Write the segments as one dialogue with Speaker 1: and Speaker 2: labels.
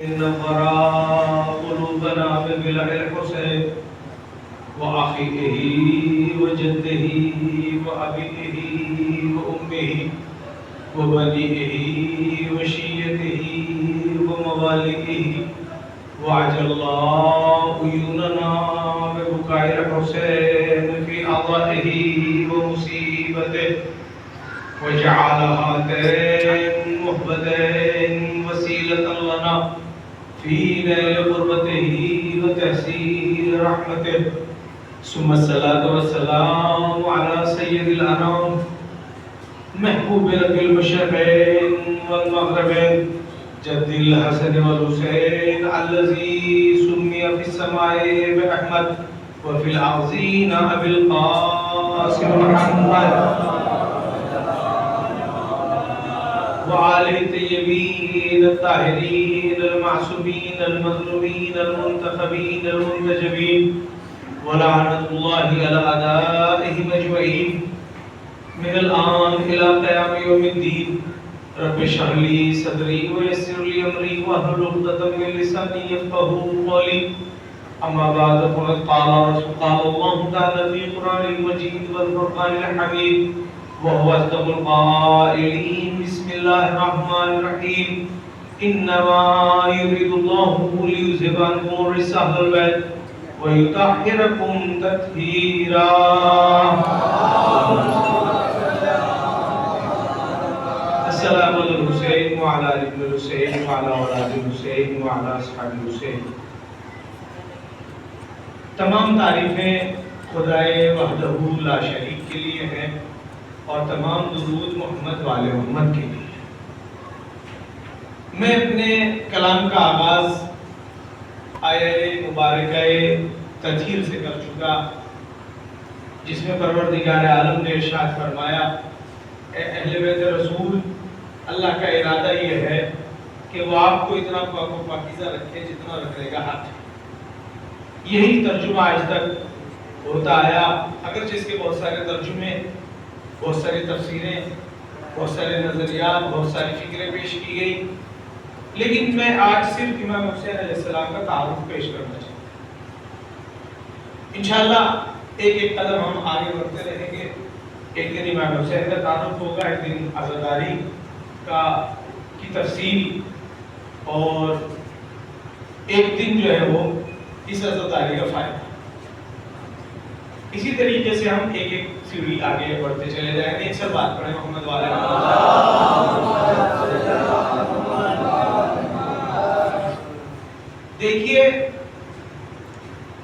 Speaker 1: نور قلوبنا بضلع الحسين وأخيه وجده وأبيه وأمه وبنيه وشيته ومواليه وعجل الله عيوننا ببكاء الحسين في عطائه ومصيبته وجعل هاتين محبتين وسيلة لنا في نيل قربته وتحصيل رحمته ثم الصلاة والسلام على سيد الأنام محبوب رب المشرقين والمغربين جد الحسن والحسين الذي سمي في السماء بأحمد وفي الأرضين أبي القاسم محمد وآل الطيبين الطاهرين المعصومين المظلومين المنتخبين المنتجبين ولعنة الله على أعدائهم أجمعين من الآن إلى قيام يوم الدين. رب اشرح لي صدري ويسر لي أمري واحلل عقدة من لساني يفقهوا قولي. أما بعد فقد قال الله تعالى في القرآن المجيد والفرقان الحميد وهو أصدق القائلين. بسم الله الرحمن الرحيم. إنما يريد الله ليذهب عنكم الرجس أهل البيت ويطهركم تطهيرا. السلام على الحسين وعلى آل الحسين وعلى أولاد الحسين وعلى أصحاب الحسين. تمام تعریفیں خدائے وحدہ لا شریک کے لیے ہیں اور تمام درود محمد والے محمد کے لیے. میں اپنے کلام کا آغاز آیہ مبارکہ تطہیر سے کر چکا جس میں پروردگار عالم نے ارشاد فرمایا اے اہل بیت رسول اللہ کا ارادہ یہ ہے کہ وہ آپ کو اتنا پاک و پاکیزہ رکھے جتنا رکھے گا ہاتھ. یہی ترجمہ آج تک ہوتا آیا اگرچہ اس کے بہت سارے ترجمے بہت ساری تفسیریں بہت سارے نظریات بہت ساری فکریں پیش کی گئی لیکن میں آج صرف امام حسین علیہ السلام کا تعارف پیش کرنا چاہتا ہوں. انشاءاللہ ایک ایک قدم ہم آگے بڑھتے رہیں گے. ایک دن امام حسین کا تعارف ہوگا, ایک دن عزاداری کی تفصیل اور ایک دن جو ہے وہ اس عزاداری کا فائدہ. اسی طریقے سے ہم ایک ایک سیڑھی آگے بڑھتے چلے جائیں گے. ایک سب بات پڑھیں محمد والے. دیکھیے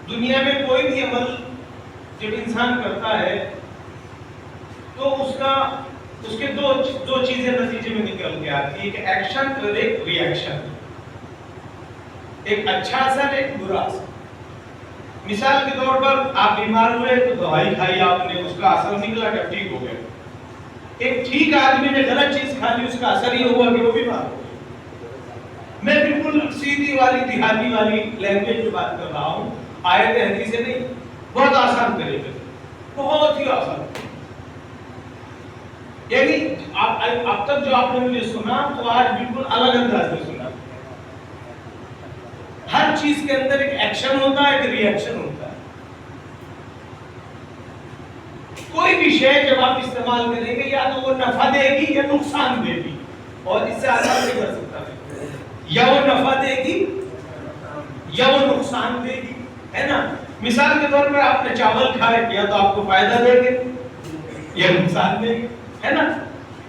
Speaker 1: دنیا میں کوئی بھی عمل جب انسان کرتا ہے تو اس کے دو چیزیں نتیجے میں نکل کے آتی ہے, ایک ایکشن اور ایک ری ایکشن. ایک اچھا اثر ایک برا اثر. مثال کے طور پر آپ بیمار ہوئے تو دوائی کھائی آپ نے, اس کا اثر نکلا کہ ٹھیک ہو گئے. ایک ٹھیک آدمی نے غلط چیز کھا لی, اس کا اثر یہ ہوا کہ وہ بیمار ہو گیا. میں بالکل سیدھی والی دیہاتی والی لینگویج میں بات کر رہا ہوں, آیت حدیث سے نہیں, بہت آسان طریقے سے, بہت ہی آسان. یعنی اب تک جو آپ نے مجھے سنا تو آج بالکل الگ انداز میں سنا. ہر چیز کے اندر ایک ایکشن ہوتا ہے, ایک ری ایکشن ہوتا ہے. کوئی بھی شے جب آپ استعمال کریں گے یا تو وہ نفع دے گی یا نقصان دے گی, اور اس سے آسان نہیں کر سکتا. یا وہ نفع دے گی یا وہ نقصان دے گی, ہے نا. مثال کے طور پر آپ نے چاول کھائے یا تو آپ کو فائدہ دے گے یا نقصان دے گی, ہے نا.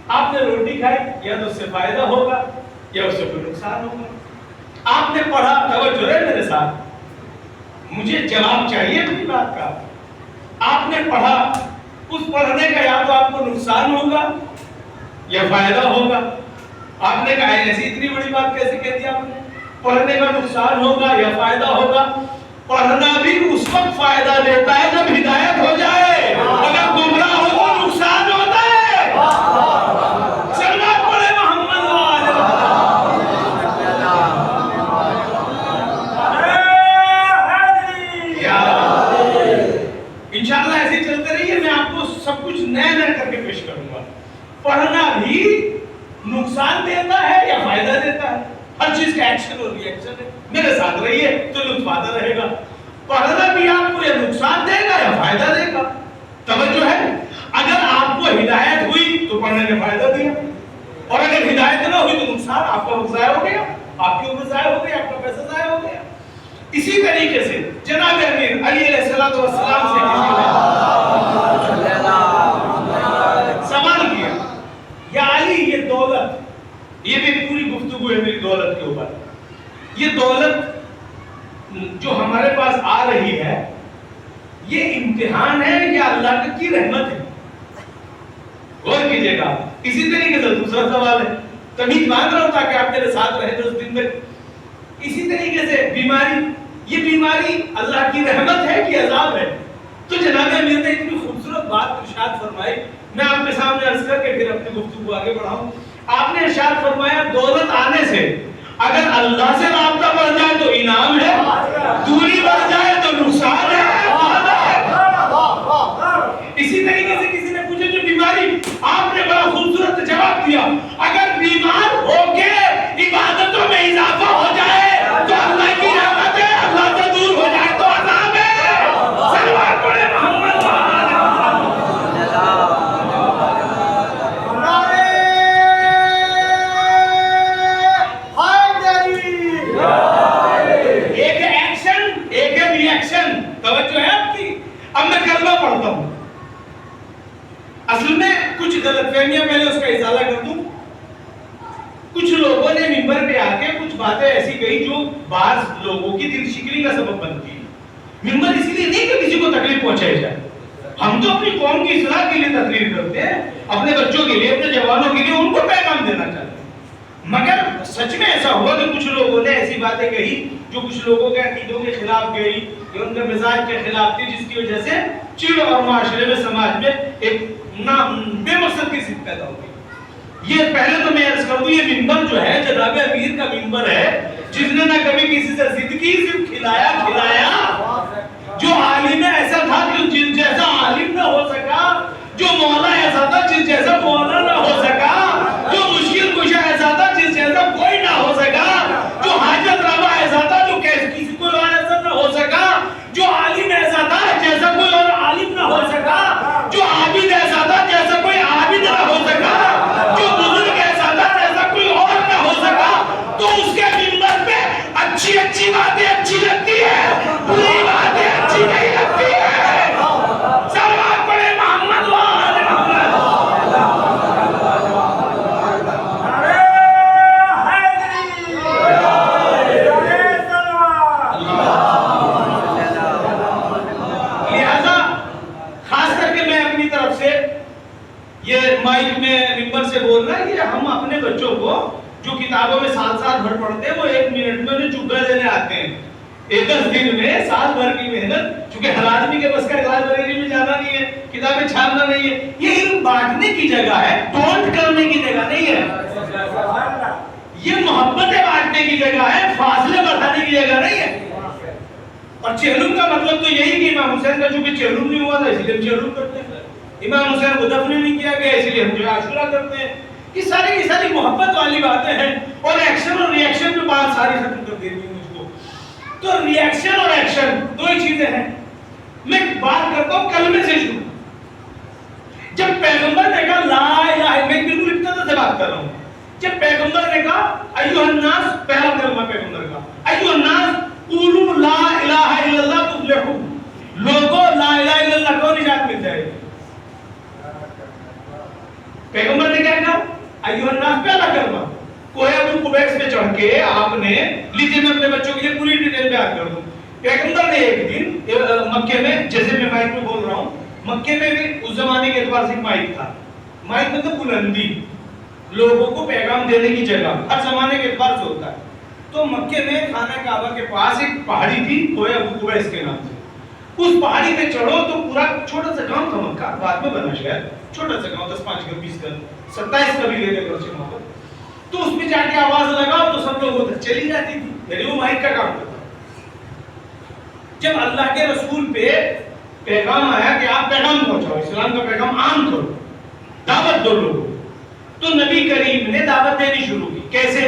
Speaker 1: آپ نے روٹی کھائی یا تو اس سے فائدہ ہوگا یا اس سے کوئی نقصان ہوگا. آپ نے پڑھا, توجہ ہے میرے ساتھ, مجھے جواب چاہیے اپنی بات کا. آپ نے پڑھا, اس پڑھنے کا یا تو آپ کو نقصان ہوگا یا فائدہ ہوگا. آپ نے کہا ایسی اتنی بڑی بات کیسے کہہ دی آپ نے, پڑھنے کا نقصان ہوگا یا فائدہ ہوگا. پڑھنا بھی اس وقت فائدہ دیتا ہے جب ہدایت ہو جائے, اگر گمراہ ہو تو نقصان ہوتا ہے. انشاءاللہ ایسے چلتے رہیے, میں آپ کو سب کچھ نیا نیا کر کے پیش کروں گا. پڑھنا بھی نقصان دیتا ہے یا فائدہ دیتا ہے. ہر چیز کا ایکشن اور ری ایکشن. پروٹیکشن ہے، میرے ساتھ رہیے تو لطف آتا رہے گا. پڑھنا بھی آپ کو یا نقصان دے گا یا فائدہ دے گا؟ توجہ ہے. اگر آپ کو ہدایت ہوئی تو پڑھنے نے فائدہ دیا، اور اگر ہدایت نہ ہوئی تو نقصان، آپ کا وقت ضائع ہو گیا، آپ کی عمر ضائع ہو گئی، آپ کا پیسہ ضائع ہو گیا. اسی طریقے سے جناب امیر علی علیہ السلام سے کسی نے سوال کیا، یا علی یہ دولت، یہ بھی پوری گفتگو ہے میری دولت کے اوپر، یہ دولت جو ہمارے پاس آ رہی ہے یہ امتحان ہے یا اللہ کی رحمت ہے؟ غور کیجئے گا. اسی طریقے سے دوسرا سوال ہے، تمید مانگ رہا ہوں تاکہ آپ میرے ساتھ رہیں 10 دن میں. اسی طریقے سے بیماری، یہ بیماری اللہ کی رحمت ہے کہ عذاب ہے؟ تو جناب امیر نے اتنی خوبصورت بات ارشاد فرمائی، میں آپ کے سامنے عرض کر کے پھر اپنی گفتگو آگے بڑھاؤں. آپ نے ارشاد فرمایا دولت آنے سے اگر اللہ سے رابطہ بڑھ جائے تو انعام ہے، دوری بڑھ جائے تو نقصان ہے. اسی طریقے سے کسی نے پوچھا جو بیماری، آپ نے بڑا خوبصورت جواب دیا، اگر بیمار ہو کے عبادتوں میں اضافہ ہو جائے تو اللہ کی رحمت ہے، اللہ سے دور ہو جائے تو عذاب ہے. صلوات پڑھے محمد ایک ہے ایکشن، ایک ہے ری ایکشن. توجہ ہے آپ کی. اب میں کلمہ پڑھتا ہوں، اصل میں کچھ غلط فہمیاں پہلے اس کا ازالہ کر دوں. کچھ لوگوں نے منبر پہ آ کے کچھ باتیں ایسی کہی جو بعض لوگوں کی دل شکنی کا سبب بنتی ہے. منبر اس لیے نہیں کہ کسی کو تکلیف پہنچائی جائے، ہم تو اپنی قوم کی اصلاح کے لیے تقریر کرتے ہیں، اپنے بچوں کے لیے، اپنے جوانوں کے لیے ان کو پیغام دینا چاہتے ہیں. مگر سچ میں ایسا ہوا کہ کچھ لوگوں نے ایسی باتیں کہی جو کچھ لوگوں کے عقیدوں کے خلاف گئی یا ان کے مزاج کے خلاف تھی، جس کی وجہ سے چڑ اور معاشرے میں، سماج میں ایک بے مقصد کی ضد پیدا ہو گئی. یہ پہلے تو میں عرض کر دوں، یہ منبر جو ہے جناب امیر کا منبر ہے، جس نے نہ کبھی کسی سے ضد کی، صرف کھلایا. جو عالم ایسا تھا جس جیسا عالم نہ ہو سکا، جو مولا ایسا تھا جس جیسا مولا نہ ہو سکا، جو مشکل کشا ایسا تھا جس جیسا کوئی نہ ہو سکا، جو حاجت روا ایسا تھا جو کسی کوئی اور ایسا نہ ہو سکا، جو عالم ایسا تھا جیسا کوئی اور عالم نہ ہو سکا، جو عابد ایسا تھا جیسا کوئی عابد نہ ہو سکا، جو بزرگ ایسا تھا جیسا کوئی اور نہ ہو سکا. تو اس کے منبر پہ اچھی باتیں اچھی لگتی ہے، بری باتیں اچھی نہیں لگتی ہے. صلوات پڑھے محمد و آل محمد. لہذا خاص کر کے میں اپنی طرف سے یہ مائک میں منبر سے بول رہا ہے کہ ہم اپنے بچوں کو جو کتابوں میں سال بھر پڑھتے ہیں وہ 1 منٹ میں انہیں چکا دینے آتے ہیں. 10 دن میں سال بھر کی محنت، چونکہ ہر آدمی کے بس کا کلاس لائبریری میں جانا نہیں ہے، کتابیں چھاپنا نہیں ہے. یہ علم بانٹنے کی جگہ ہے، ٹونٹ کرنے کی جگہ نہیں ہے. یہ محبتیں بانٹنے کی جگہ ہے، فاصلے بڑھانے کی جگہ نہیں ہے. اور چہلم کا مطلب تو یہی کہ امام حسین کا چونکہ چہلم نہیں ہوا تھا اس لیے ہم چہلم کرتے ہیں، امام حسین کو دفن نہیں کیا گیا اس لیے ہم جو عاشورہ کرتے ہیں. یہ ساری محبت والی باتیں ہیں. اور ایکشن اور ری ایکشن میں بات ساری ختم کر دینی ہے مجھ کو. تو ری ایکشن اور ایکشن دو ہی چیزیں ہیں. میں بات کرتا ہوں کلمے سے شروع. جب پیغمبر نے کہا لا الہ، میں بالکل ابتدا سے بات کر رہا ہوں. جب پیغمبر نے کہا ایھا الناس، پہلا کلمہ پیغمبر کا ایھا الناس قولوا لا الہ الا اللہ تفلحوا، لوگوں لا الہ الا اللہ کو نجات مل جائے گی. پیغمبر نے کیا کہا ایھا الناس، پہلا کلمہ. کوہ ابو قبیس پہ چڑھ کے آپ نے، لیجیے میں اپنے بچوں کے لیے پوری ڈیٹیل بیان کر دوں. پیغمبر نے ایک دن مکے میں، جیسے میں مائک میں بول رہا ہوں، مکے میں بھی اس زمانے کے اعتبار سے مائک تھا. مائک مطلب بلندی، لوگوں کو پیغام دینے کی جگہ، ہر زمانے کے اعتبار سے ہوتا ہے. تو مکے میں خانہ کعبہ کے پاس ایک پہاڑی تھی کوہ ابو قبیس کے نام سے. اس پہاڑی پہ چڑھو تو پورا چھوٹا سا گاؤں تھا مکہ، بعد میں بنا شہر، چھوٹا سا گاؤں 10-5 گھر 20 گھر 27 قبیلے کے گھر سے وہاں پر. تو اس میں جا کے آواز لگاؤ تو سب لوگ ادھر چلی جاتی تھی، یعنی وہ مائک کا کام کرتا. جب اللہ کے رسول پہ پیغام آیا کہ آپ پیغام پہنچاؤ، اسلام کا پیغام عام کرو، دعوت دو لوگوں، تو نبی کریم نے دعوت دینی شروع کی. کیسے؟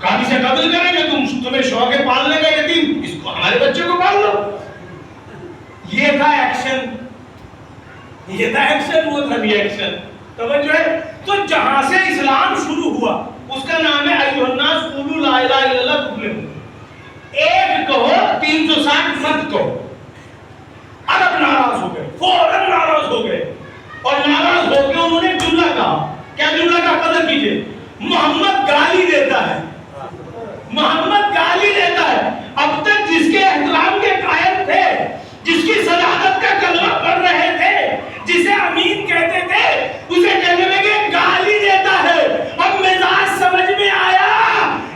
Speaker 1: کہانی سے قتل کریں گے، تمہیں شوق ہے پالنے کا یتیم، اس کو ہمارے بچے کو پال لو. یہ تھا ایکشن، یہ تھا ایکشن، وہ تھا ری ایکشن. توجہ ہے. تو جہاں سے اسلام شروع ہوا اس کا نام ہے ایھا الناس قولوا لا الہ الا اللہ تفلحوا. ایک کہو 360 مت کہو. عرب ناراض ہو گئے، فوراً ناراض ہو گئے، اور ناراض ہو کے انہوں نے جملہ کہا. کیا جملہ کا قدر کیجئے، محمد گالی دیتا ہے، محمد گالی دیتا ہے. اب تک جس کے احترام کے قائل تھے، جس کی صداقت کا کلمہ پڑھ رہے تھے، جسے امین کہتے تھے، اسے کہنے لگے گالی دیتا ہے. اب مزاج سمجھ میں آیا،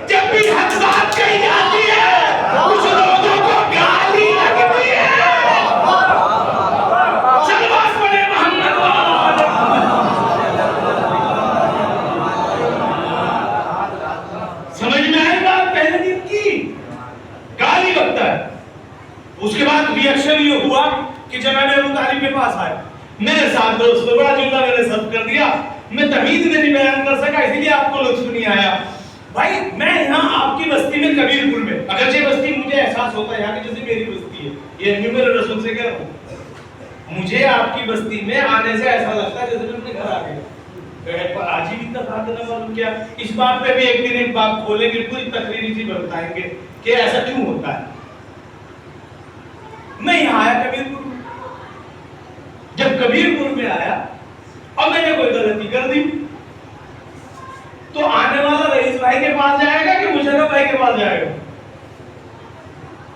Speaker 1: جب بھی حق بات کہی جاتی ہے کچھ لوگوں کو گالی لگتی ہے. سلوات پڑھے محمد سمجھ میں آئی بات. پہلے دن کی گالی لگتا ہے. اس کے بعد ری ایکشن یہ ہوا کہ جناب ابو طالب کے پاس آئے. میرے ساتھ دوست نے بڑا جملہ میں نے سب کر دیا، میں تمہید میں نہیں بیان کر سکا، اسی لیے آپ کو لطف نہیں آیا. بھائی میں یہاں آپ کی بستی میں کبیر پور میں، اگرچہ بستی مجھے احساس ہوتا ہے یہاں کی جیسے میری بستی ہے، یہ نہیں میرے رسول سے کہہ رہا ہوں، مجھے آپ کی بستی میں آنے سے ایسا لگتا ہے جیسے میں اپنے گھر آ گیا. آج ہی اتنا بات نہ معلوم کیا. اس بات پہ بھی ایک دن ایک بات کھولیں گے، پوری تقریر اسی پر بتائیں گے کہ ایسا کیوں ہوتا ہے. میں یہاں آیا کبیر پور میں. جب کبیر پور میں آیا اور میں نے کوئی غلطی کر دی تو آنے والا رئیس بھائی کے پاس جائے گا کہ مشرف بھائی کے پاس جائے گا؟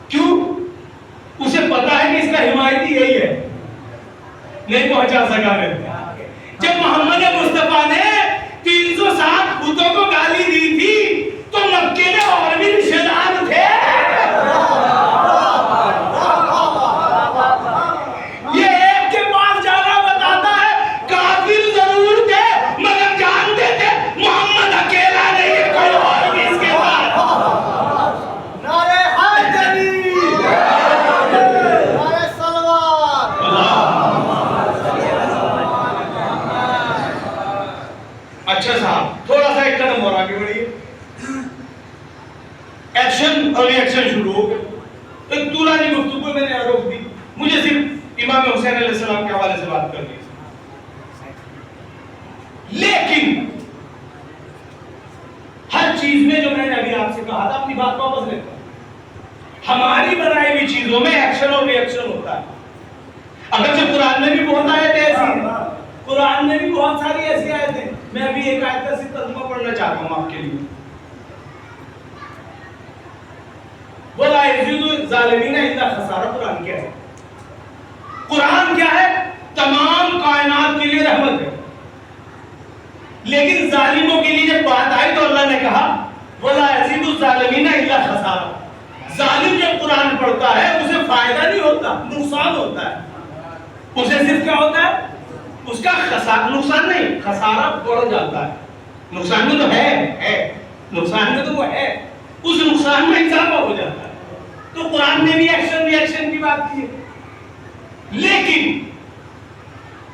Speaker 1: کیوں؟ اسے پتا ہے کہ اس کا حمایتی یہی ہے. نہیں پہنچا سکا میں. جب محمد مصطفیٰ نے 360 بتوں کو گالی دی تھی تو مکے میں اور بھی رشتہ دار تھے. ایکشن اور ری ایکشن شروع ہو گئے. ایک طولانی گفتگو میں نے روک دی. مجھے صرف امام حسین علیہ السلام کے حوالے سے بات کرنی تھی. لیکن ہر چیز میں جو میں نے ابھی آپ سے کہا تھا اپنی بات واپس لیتا ہوں. ہماری بنائی ہوئی چیزوں میں ایکشن اور ری ایکشن ہوتا ہے. اگرچہ قرآن میں بھی بہت آیتیں ایسی ہیں، قرآن میں بھی بہت ساری ایسی آیتیں. میں ابھی ایک آیت کا صرف ترجمہ پڑھنا چاہتا ہوں آپ کے لیے. وَلَا يَزِيدُ الظَّالِمِينَ إِلَّا خَسَارًا. قرآن کیا ہے؟ قرآن کیا ہے؟ تمام کائنات کے لیے رحمت ہے. لیکن ظالموں کے لیے جب بات آئی تو اللہ نے کہا وَلَا يَزِيدُ الظَّالِمِينَ إِلَّا خَسَارًا. ظالم جب قرآن پڑھتا ہے اسے فائدہ نہیں ہوتا، نقصان ہوتا ہے. اسے صرف کیا ہوتا ہے؟ اس کا خسارہ، نقصان نہیں، خسارہ بڑھ جاتا ہے. نقصان میں تو ہے، نقصان میں تو وہ ہے، اس نقصان میں اضافہ ہو جاتا ہے. تو قرآن نے بھی ایکشن ری ایکشن کی بات کی ہے. لیکن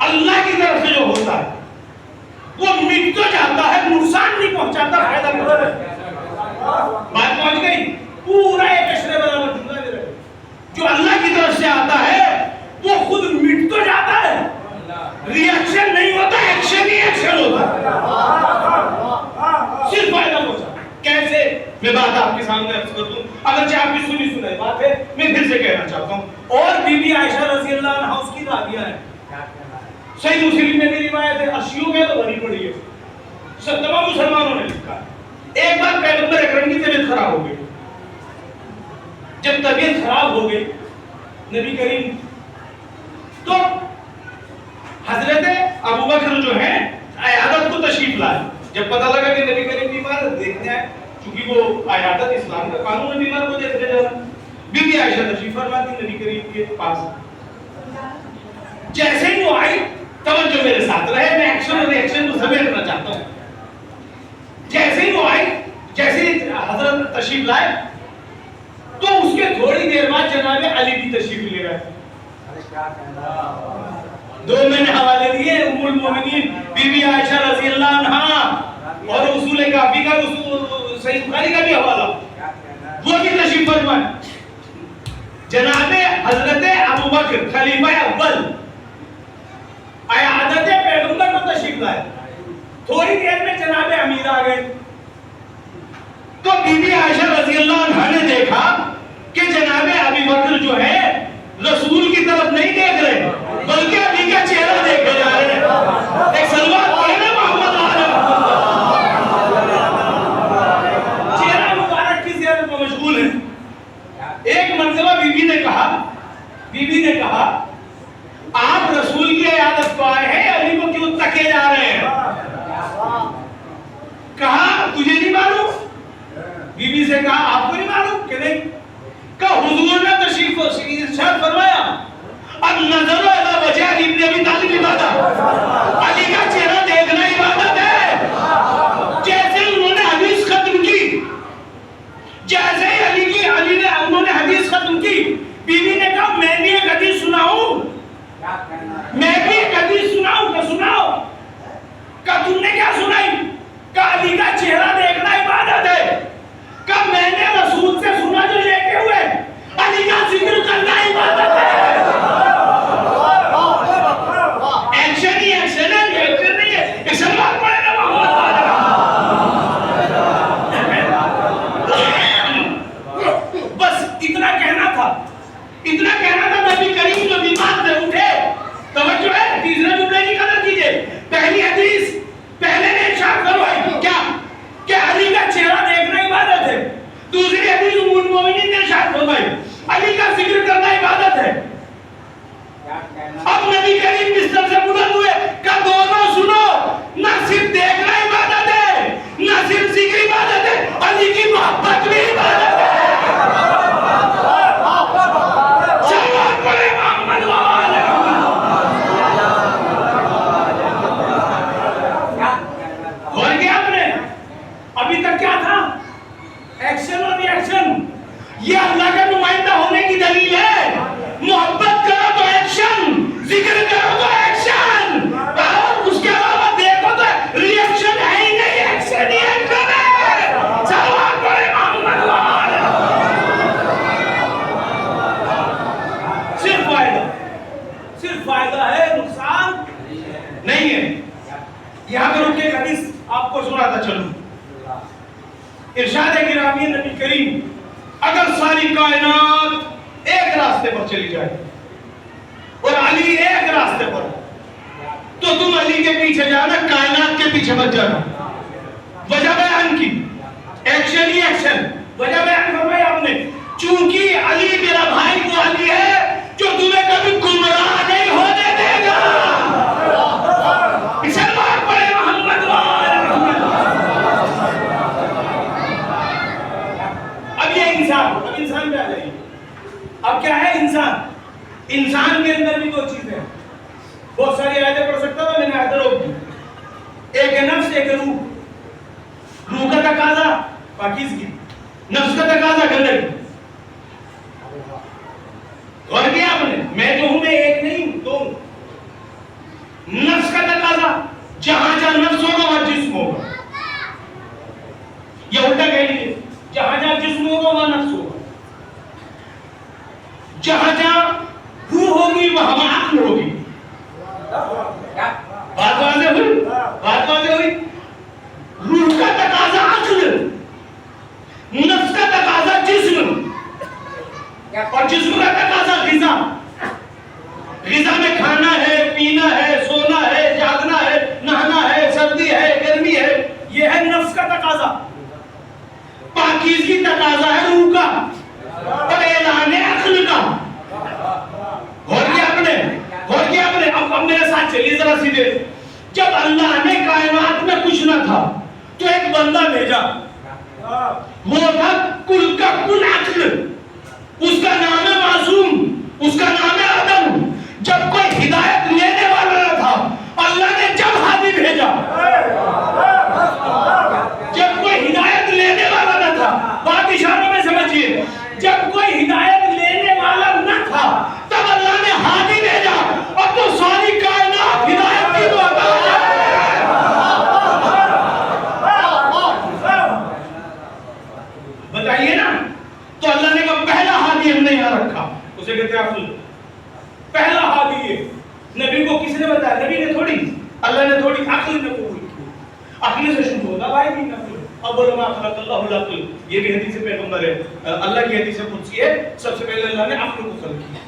Speaker 1: اللہ کی طرف سے جو ہوتا ہے وہ مٹ تو جاتا ہے، نقصان نہیں پہنچاتا، فائدہ مطلب ہے. بات پہنچ گئی. پورا ایک اشرے برابر جملہ دے رہے. جو اللہ کی طرف سے آتا ہے وہ خود مٹ تو جاتا ہے، ری ایکشن نہیں ہوتا، ایکشن ہی ایکشن ہوتا ہے، صرف فائدہ پہنچاتا. کیسے؟ میں بات آپ کے سامنے عرض کر دوں، اگرچہ آپ کی سنی سنائی بات ہے، میں پھر سے کہنا چاہتا ہوں. اور بی بی عائشہ رضی اللہ عنہا اس کی دادیاں ہیں. صحیح مسلم میں بھی روایت ہے، اشیوں میں تو بھری پڑی ہے، سب تمام مسلمانوں نے لکھا ہے. ایک بار پیغمبر اکرم کی طبیعت خراب ہو گئی. جب طبیعت خراب ہو گئی نبی کریم تو حضرت ابوبکر جو ہیں عیادت کو تشریف لائے. جب پتہ لگا کہ نبی کریم بیمار دیکھنے آئے، چونکہ وہ عیادت اسلام کا قانون ہے، بیمار کو دیکھنے جانا. بی بی عائشہ تشریف فرما تھی نبی کریم کے پاس. جیسے ہی وہ آئی، توجہ میرے ساتھ رہے، میں ایکشن اور ری ایکشن کو سمیٹنا چاہتا ہوں. جیسے ہی وہ آئی، جیسے ہی حضرت تشریف لائے تو اس کے تھوڑی دیر بعد جناب علی بھی تشریف لے گئے. دو میں نے حوالے دیے، ام المومنین بی بی عائشہ رضی اللہ عنہا اور اصول کافی کا صحیح بخاری کا بھی حوالہ وہ بھی تشریف فرمائے. جناب حضرت ابوبکر خلیفہ اول عیادت پیغمبر کو تشریف لائے. تھوڑی دیر میں جناب امیر آ گئے تو بی بی عائشہ رضی اللہ عنہا نے دیکھا کہ جناب ابی بکر جو ہے رسول کی طرف نہیں دیکھ رہے بلکہ علی کا چہرہ دیکھے جا رہے ہیں. ایک سلوات پڑھے نا محمد علیہ چہرہ مبارک کی زیارت میں مشغول ہے. ایک مرتبہ بی بی نے کہا آپ رسول کی عیادت کو آئے ہیں علی کو کیوں تکے جا رہے ہیں؟ کہا تجھے نہیں معلوم؟ بی بی سے کہا آپ کو نہیں معلوم کہ نہیں؟ کہا حضور نے تشریف ارشاد فرمایا النظر الی وجہ ابن ابی طالب عبادت، علی کا چہرہ دیکھنا عبادت ہے. جیسے انہوں نے حدیث ختم کی انہوں نے حدیث ختم کی بی بی نے کہا میں بھی ایک حدیث سناؤں کہ سناؤ. کہا تم نے کیا سنائی؟ کہا علی کا چہرہ دیکھنا عبادت ہے. کہا میں نے رسول سے سنا جو لیتے ہوئے علی کا ذکر کرنا عبادت ہے. ایکشن ہی ایکشن ہے، ایکشن نہیں ہے. ایکشن بات پڑے نا محمد بس اتنا کہنا تھا. نبی کریم جو بیمار تھے اٹھے. توجہ ہے، تیسرے جملے کی قدر کیجئے. پہلی حدیث پہلے نے ارشاد فرمائی کیا کہ علی کا چہرہ دیکھنا عبادت ہے. دوسری حدیث ام المومنین نے ارشاد فرمائی علی کا ذکر کرنا عبادت ہے. اب نبی کریم بستر سے بلند ہوئے کہ دونوں سنو، نہ صرف دیکھنا عبادت ہے نہ صرف ذکر عبادت ہے، علی کی محبت بھی عبادت ہے. سلام پڑھے محمد وآلہ اور کیا آپ نے ابھی تک کیا تھا؟ ایکشن اور ری ایکشن. یہ اللہ کا نمائندہ ہونے کی دلیل ہے. محبت کرو تو ایکشن، ذکر کرو تو ایکشن، اور اس کے علاوہ دیکھو تو ری ایکشن ہے ہی نہیں، ایکشن ہی ایکشن ہے. سلام پڑھے محمد وآلہ. صرف فائدہ ہے، نقصان نہیں ہے. یہاں پر رک کے ایک حدیث آپ کو سناتا چلوں. ارشاد گرامی نبی کریم اگر ساری کائنات ایک راستے پر چلی جائے اور علی ایک راستے پر تو تم علی کے پیچھے جانا، کائنات کے پیچھے مت جانا. وجہ بیان کی، ایکشن ہی ایکشن. وجہ بیان فرمایا آپ نے چونکہ علی میرا بھائی وہ علی ہے جو تمہیں کبھی گمراہ نہیں ہونے دے گا. اسے بات پڑے محمد اب یہ انسان پہ آ جائیے. اب کیا ہے انسان کے اندر بھی دو چیزیں ہیں. بہت ساری آیتیں پڑھ سکتا تھا، میں نے آیتیں روک دی. ایک ہے نفس، ایک ہے روح. روح کا تقاضا پاکیزگی، نفس کا تقاضا گندگی. اور کیا آپ نے میں جو ہوں میں ایک نہیں ہوں، دو ہوں. نفس کا تقاضا جہاں جہاں نفس ہوگا وہاں جسم ہوگا. یہ الٹا کہہ لیجیے، جہاں جہاں جسم ہوگا وہاں نفس ہوگا. جہاں جہاں روح ہوگی وہاں عقل ہوگی. بات واضح ہوئی. روح کا تقاضا عقل، نفس کا تقاضا جسم، اور جسم کا تقاضا غذا. غذا میں کھانا ہے، پینا ہے، سونا ہے، جاگنا ہے، نہانا ہے، سردی ہے، گرمی ہے. یہ ہے نفس کا تقاضا. پاکیزگی تقاضا ہے روح کا اور اعلان عقل کا. اور کیا آپ نے اب میرے ساتھ چلیے ذرا سیدھے. جب اللہ نے کائنات میں کچھ نہ تھا تو ایک بندہ بھیجا، وہ تھا کل کا کل عقل. اس کا نام ہے معصوم، اس کا نام ہے آدم. جب کوئی ہدایت لینے والا نہ تھا اللہ نے جب ہادی بھیجا. جب کوئی ہدایت لینے والا نہ تھا، بات اشاروں میں سمجھیے، جب کوئی ہدایت لینے والا نہ تھا تب اللہ نے ہادی بھیجا. اور تو ساری کائنات ہدایت کی محتاج ہے. اسے کہتے ہیں عقل. پہلا حادی ہے. نبی کو کس نے بتایا؟ نبی نے تھوڑی، اللہ نے تھوڑی، عقل نے قبول کی. عقل سے شروع ہوتا بھائی بھی نقل. اب بولو ما خلق اللہ العقل، یہ بھی حدیث پیغمبر ہے، اللہ کی حدیث قدسی ہے. سب سے پہلے اللہ نے عقل کو خلق کیا.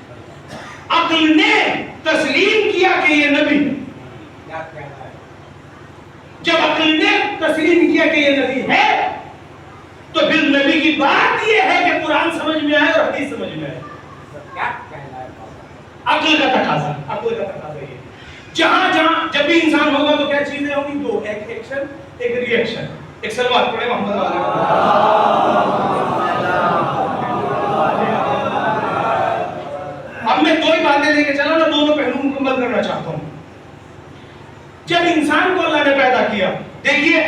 Speaker 1: عقل نے تسلیم کیا کہ یہ نبی. جب عقل نے تسلیم کیا کہ یہ نبی ہے تو پھر نبی کی بات یہ ہے کہ قرآن سمجھ میں آئے اور حدیث سمجھ میں آئے. عقل کا تقاضا، عقل کا تقاضا یہ. جہاں جہاں جب بھی انسان ہوگا تو کیا چیزیں ہوں گی؟ دو، ایک ایکشن ایک ری ایکشن. ایک سلوات پڑھے محمد والے. اب میں دو ہی باتیں لے کے چلا نا، دونوں پہلو مکمل کرنا چاہتا ہوں. جب انسان کو اللہ نے پیدا کیا، دیکھیے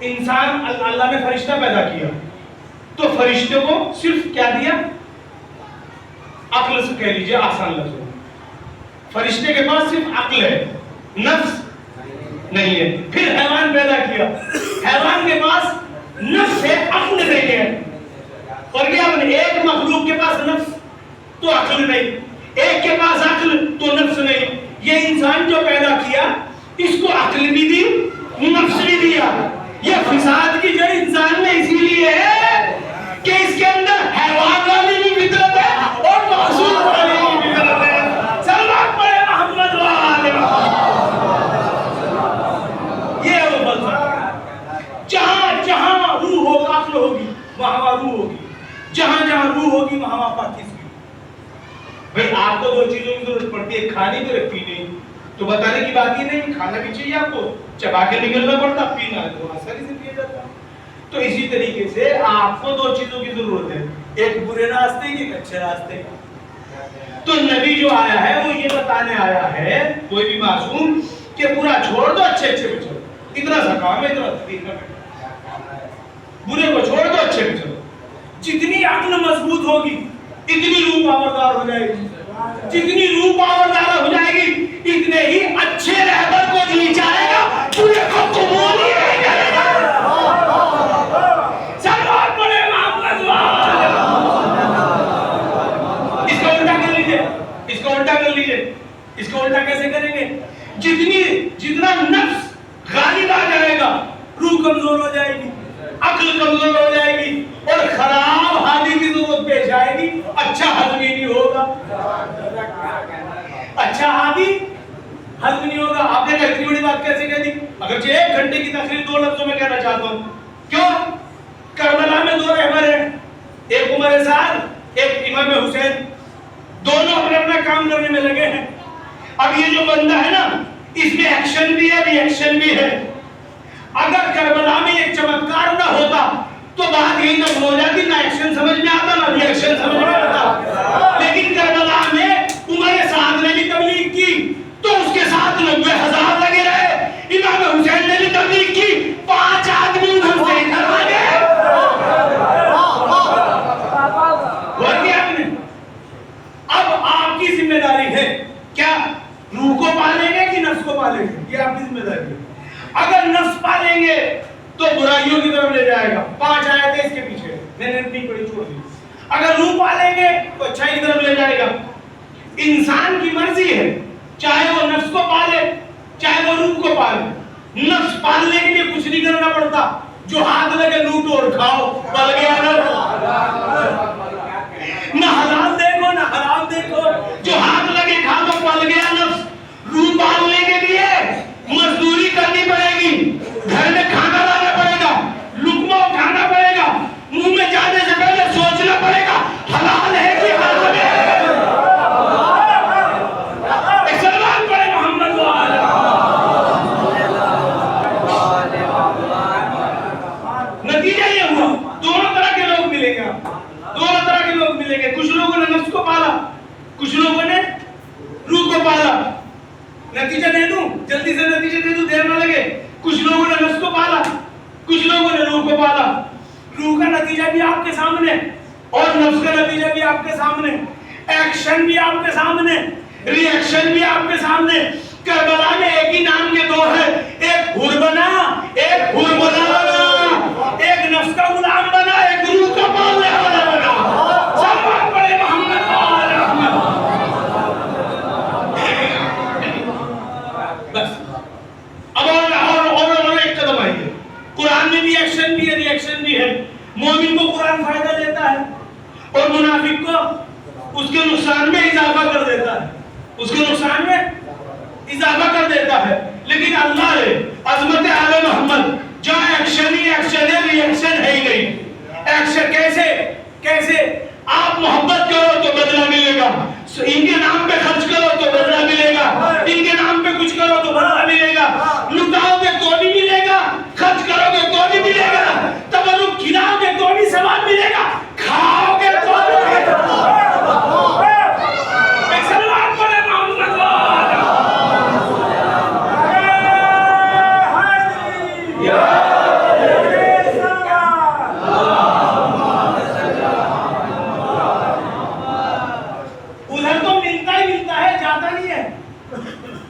Speaker 1: انسان، اللہ نے فرشتہ پیدا کیا تو فرشتے کو صرف کیا دیا؟ عقل سے کہہ لیجئے آسان لفظوں میں. فرشتے کے پاس صرف عقل ہے، نفس نہیں ہے. پھر حیوان پیدا کیا، حیوان کے پاس نفس ہے، عقل نہیں ہے. اور کیا ایک مخلوق کے پاس نفس تو عقل نہیں، ایک کے پاس عقل تو نفس نہیں. یہ انسان جو پیدا کیا اس کو عقل بھی دی، نفس بھی دیا. یہ فساد کی جڑ انسان میں اسی لیے ہے کہ اس کے اندر حیوان والی بھی فطرت ہے اور معصوم والی بھی فطرت ہے. سلوات پڑھے محمد والے. یہ ہے وہ فلسفہ. جہاں جہاں روح ہوگا عقل ہوگی، وہاں روح ہوگی. جہاں جہاں روح ہوگی وہاں پاکیزگی. بھئی آپ کو دو چیزوں کی ضرورت پڑتی ہے، کھانی تو رکھتی نہیں. تو بتانے کی بات ہی نہیں، کھانا بھی چاہیے آپ کو، چبا کے نکلنا پڑتا، پینا ہے تو آسانی سے پیا جاتا. تو اسی طریقے سے آپ کو دو چیزوں کی ضرورت ہے، ایک برے راستے کی، ایک اچھے راستے کا. تو نبی جو آیا ہے وہ یہ بتانے آیا ہے، کوئی بھی معصوم، کہ برا چھوڑ دو، اچھے اچھے پہ چلو. اتنا سا کام ہے، اتنا طریقہ ہے. برے کو چھوڑ دو، اچھے پہ چلو. جتنی عقل مضبوط ہوگی اتنی روح پاوردار ہو جائے گی. جتنی روح پاوردار ہو جائے گی اتنے ہی اچھے رہبر کو دی جائے گا، برے کو قبول ہی نہیں کرے گا. سلوات پڑھے محمد والے. اس کو الٹا کر لیجئے، اس کو الٹا کر لیجئے. اس کو الٹا کیسے کریں گے؟ جتنا نفس غالب آ جائے گا روح کمزور ہو جائے گی، عقل کمزور ہو جائے گی اور خراب حادی کی ضرورت پیش آئے گی. اچھا ہضم ہی نہیں ہوگا. اچھا حادی ہضم نہیں ہوگا. آپ نے اتنی بڑی بات کیسے کہہ دی؟ اگرچہ 1 گھنٹے کی تقریر 2 لفظوں میں کہنا چاہتا ہوں. کیوں؟ کربلا میں 2 رہبر ہیں، ایک عمر سعد، ایک امام حسین. دونوں اپنے اپنا کام کرنے میں لگے ہیں. اب یہ جو بندہ ہے نا، اس میں ایکشن بھی ہے، ری ایکشن بھی ہے. اگر کربلا میں ایک چمتکار نہ ہوتا تو بات یہی نہ ہو جاتی، نہ ایکشن سمجھ میں آتا نہ ری ایکشن سمجھ میں آتا. لیکن کربلا میں عمر سعد نے بھی تبلیغ کی تو اس کے ساتھ 90,000 لگے رہے. امام حسین نے بھی تبلیغ کی، 5 آدمی ادھر سے ادھر آ گئے. غور کیا آپ نے؟ اب آپ کی ذمہ داری ہے کیا؟ روح کو پالیں گے کہ نفس کو پالیں گے؟ یہ آپ کی ذمہ داری ہے. اگر نفس پالیں گے تو برائیوں کی طرف لے جائے گا. 5 آیتیں اس کے پیچھے میں نے نہیں پڑھی، چھوڑ دی. اگر روح پالیں گے تو اچھائی کی طرف لے جائے گا. انسان کی مرضی ہے، چاہے وہ نفس کو پالے چاہے وہ روح کو پالے. نفس پالنے کے لیے کچھ نہیں کرنا پڑتا، جو ہاتھ لگے لوٹو اور کھاؤ، پل گیا نہ حلال دیکھو نہ حرام دیکھو، جو ہاتھ لگے کھا دو، پل گیا نفس. روح پالنے کے لیے مزدوری کرنی پڑے گی، گھر میں کھانا لانا پڑے گا، لقمہ اٹھانا پڑے گا، منہ میں جانے سے پہلے سوچنا پڑے گا حلال ہے کہ حرام ہے. سلام پڑھے محمد والے. نتیجہ یہ ہوا دونوں طرح کے لوگ ملیں گے. دونوں طرح کے لوگ ملیں گے. کچھ لوگوں نے نفس کو پالا، کچھ لوگوں نے روح کو پالا. نتیجہ دے دوں، جلدی سے نتیجہ دے دوں، دیر نہ لگے. کچھ لوگوں نے نفس کو پالا، کچھ لوگوں نے روح کو پالا. روح کا نتیجہ بھی آپ کے سامنے اور نفس کا نتیجہ بھی آپ کے سامنے. ایکشن بھی آپ کے سامنے، ری ایکشن بھی آپ کے سامنے. کربلا میں ایک ہی نام کے 2 ہیں، ایک حر بنا، ایک حر بنا، ایک نفس کا غلام بنا، ایک روح کا پالنے والا بنا. سلام پڑھے محمد والے. نقصان میں اضافہ کر دیتا ہے، اس کے نقصان میں اضافہ کر دیتا ہے. لیکن اللہ نے عظمت آل محمد جہاں ایکشن ہی ایکشن ہے، ریئیکشن ہے ہی نہیں. ایکشن کیسے آپ محبت کرو تو بدلہ ملے گا، ان کے نام پہ خرچ کرو تو بدلہ ملے گا، ان کے نام پہ کچھ کرو تو بدلہ ملے گا. لٹاؤ گے تو بھی ملے گا، خرچ کرو گے تو بھی ملے گا، تبرک کھلاؤ گے تو بھی ثواب ملے گا، کھاؤ گے تو بھی ملے گا.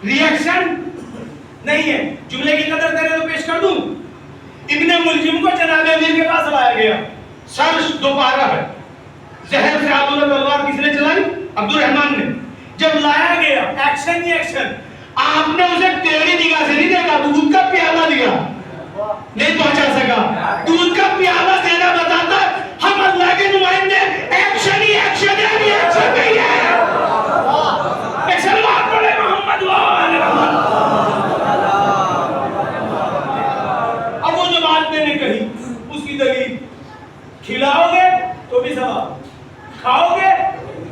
Speaker 1: ریئیکشن نہیں ہے. جملے کی قدر کرے تو پیش کر دوں. ابن ملجم کو جناب امیر کے پاس لایا گیا، سر دوپہر ہے، زہر سے آدھو نے تلوار کس نے چلائی؟ عبد الرحمن نے. جب لایا گیا ایکشن ہی ایکشن، آپ نے اسے ٹیڑھی نگاہ سے نہیں دیکھا، دودھ کا پیالہ دیا، نہیں پہنچا سکا. دودھ کا پیالہ دینا بتاتا ہم اللہ کے نمائندے ایکشن ہی ایکشن ہے، ریئیکشن نہیں ہے. ایکشن بات بڑے محمد والے محمد. اب وہ جو بات میں نے کہی اس کی دلیل، کھلاؤ گے تو بھی ثواب، کھاؤ گے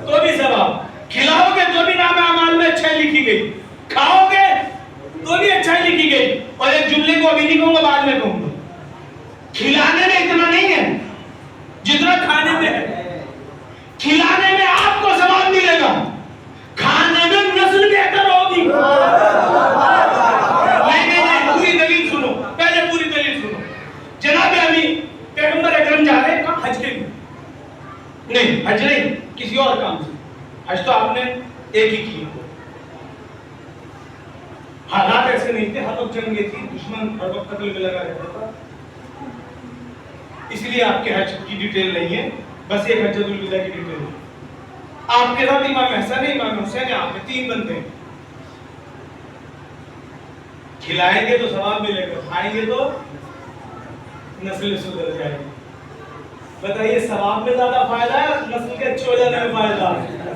Speaker 1: تو بھی ثواب. کھلاؤ گے تو بھی نام اعمال میں اچھائی لکھی گئی، کھاؤ گے تو بھی اچھائی لکھی گئی. اور ایک جملے کو ابھی نہیں کہوں گا، بعد میں کہوں گا. کھلانے میں اتنا نہیں ہے جتنا کھانے میں ہے. کھلانے میں آپ کو ثواب ملے گا، کھانے میں نسل بہتر ہوگی. نہیں پوری دلیل سنو، پہلے پوری دلیل سنو. جناب امین پیغمبر اکرم جا رہے ہیں کہاں؟ حج کے لیے. نہیں حج نہیں، کسی اور کام سے. حج تو آپ نے ایک ہی کیا. حالات ایسے نہیں تھے، ہر وقت جنگیں تھی، دشمن ہر وقت قتل میں لگا رہتا تھا. اس لیے آپ کے حج کی ڈیٹیل نہیں ہے، بس ایک حجۃ الوداع کی ڈیٹیل ہے. آپ کے ساتھ امام حسن ہے، امام حسین ہے، آپ کے 3 بندے ہیں. کھلائیں گے تو ثواب ملے گا، کھائیں گے تو نسل سدھر جائے گی. بتائیے ثواب میں زیادہ فائدہ ہے نسل کے اچھے ہو جانے میں فائدہ ہے؟